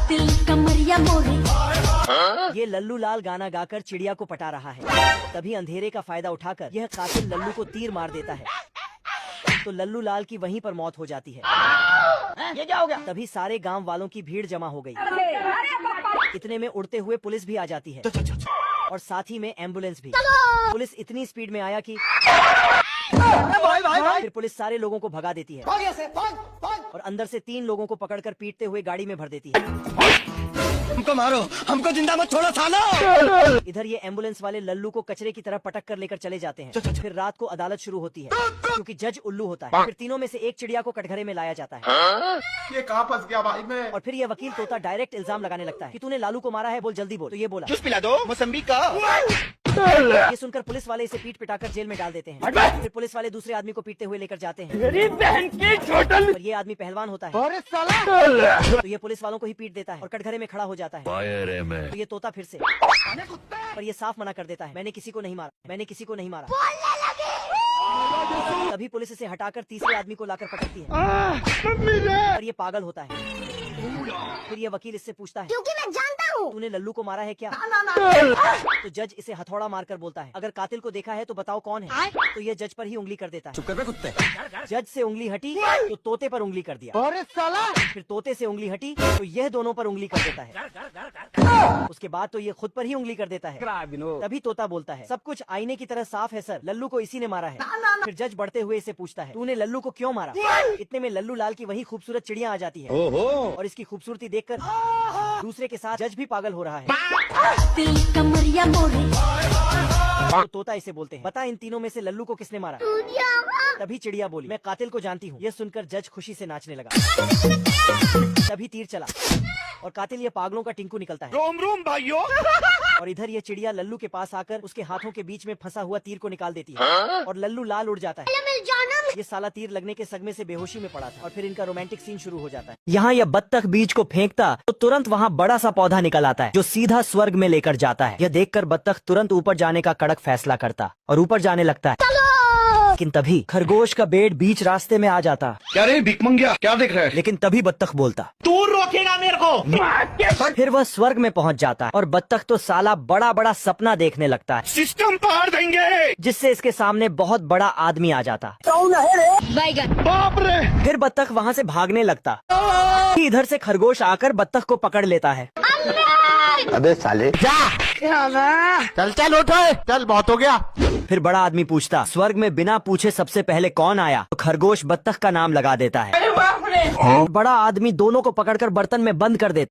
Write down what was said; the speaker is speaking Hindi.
कातिल कमरिया मोरे। ये लल्लू लाल गाना गाकर चिड़िया को पटा रहा है। तभी अंधेरे का फायदा उठाकर यह कातिल लल्लू को तीर मार देता है, तो लल्लू लाल की वहीं पर मौत हो जाती है। ये क्या हो गया? तभी सारे गांव वालों की भीड़ जमा हो गई। इतने में उड़ते हुए पुलिस भी आ जाती है और साथ ही में एम्बुलेंस भी। पुलिस इतनी स्पीड में आया कि फिर पुलिस सारे लोगों को भगा देती है और अंदर से 3 लोगों को पकड़कर पीटते हुए गाड़ी में भर देती है। हमको मारो, हमको जिंदा मत छोड़ो सालो। इधर ये एम्बुलेंस वाले लल्लू को कचरे की तरह पटक कर लेकर चले जाते हैं। फिर रात को अदालत शुरू होती है क्योंकि जज उल्लू होता है। फिर तीनों में से एक चिड़िया को कटघरे में लाया जाता है। ये कहाँ फंस गया भाई मैं? और फिर ये वकील तोता डायरेक्ट इल्जाम लगाने लगता है कि तूने लालू को मारा है, बोल जल्दी बोल। तो ये बोला जूस पिला दो मौसम्बी का। ये सुनकर पुलिस वाले इसे पीट पिटाकर जेल में डाल देते हैं। फिर पुलिस वाले दूसरे आदमी को पीटते हुए लेकर जाते हैं। मेरी बहन की छोटल। और ये आदमी पहलवान होता है, अरे साला। तो ये पुलिस वालों को ही पीट देता है और कटघरे में खड़ा हो जाता है। तो ये तोता फिर से, पर ये साफ मना कर देता है, मैंने किसी को नहीं मारा, मैंने किसी को नहीं मारा। तभी पुलिस इसे हटाकर तीसरे आदमी को लाकर पकड़ती है और ये पागल होता है। फिर ये वकील इससे पूछता है, क्योंकि मैं जानता हूँ तूने लल्लू को मारा है क्या? तो जज इसे हथौड़ा मारकर बोलता है, अगर कातिल को देखा है तो बताओ कौन है। तो ये जज पर ही उंगली कर देता है। चुप कर बे कुत्ते। जज से उंगली हटी तो तोते पर उंगली कर दिया। अरे साला। फिर तोते से उंगली हटी तो यह दोनों पर उंगली कर देता है। उसके बाद तो ये खुद पर ही उंगली कर देता है। तभी तोता बोलता है, सब कुछ आईने की तरह साफ है सर, लल्लू को इसी ने मारा है। फिर जज बढ़ते हुए इसे पूछता है, तूने लल्लू को क्यों मारा? इतने में लल्लू लाल की वही खूबसूरत चिड़िया आ जाती है और इसकी खूबसूरती देखकर दूसरे के साथ जज भी पागल हो रहा है। कातिल कमरिया मोरे। तो तोता इसे बोलते हैं, बता इन तीनों में से लल्लू को किसने मारा? तभी चिड़िया बोली, मैं कातिल को जानती हूँ। यह सुनकर जज खुशी से नाचने लगा। तभी तीर चला और कातिल ये पागलों का टिंकू निकलता है। रोम रोम भाइयों। और इधर ये चिड़िया लल्लू के पास आकर उसके हाथों के बीच में फंसा हुआ तीर को निकाल देती है और लल्लू लाल उड़ जाता है। ये साला तीर लगने के सदमे से बेहोशी में पड़ा था और फिर इनका रोमांटिक सीन शुरू हो जाता है। यहाँ यह बत्तख बीज को फेंकता तो तुरंत वहाँ बड़ा सा पौधा निकल आता है जो सीधा स्वर्ग में लेकर जाता है। यह देखकर बत्तख तुरंत ऊपर जाने का कड़क फैसला करता और ऊपर जाने लगता है। लेकिन तभी खरगोश का बेट बीच रास्ते में आ जाता। क्या रे भिखमंगिया, क्या देख रहा है? लेकिन तभी बत्तख बोलता, तू रोकेगा मेरे को। फिर वह स्वर्ग में पहुँच जाता है और बत्तख तो साला बड़ा बड़ा सपना देखने लगता है सिस्टम पार देंगे। जिससे इसके सामने बहुत बड़ा आदमी आ जाता। बाप रे। फिर बत्तख वहाँ से भागने लगता। इधर से खरगोश आकर बत्तख को पकड़ लेता है। अबे साले जा। चल चल उठ, चल बहुत हो गया। फिर बड़ा आदमी पूछता, स्वर्ग में बिना पूछे सबसे पहले कौन आया? तो खरगोश बत्तख का नाम लगा देता है। बड़ा आदमी दोनों को पकड़कर बर्तन में बंद कर देता।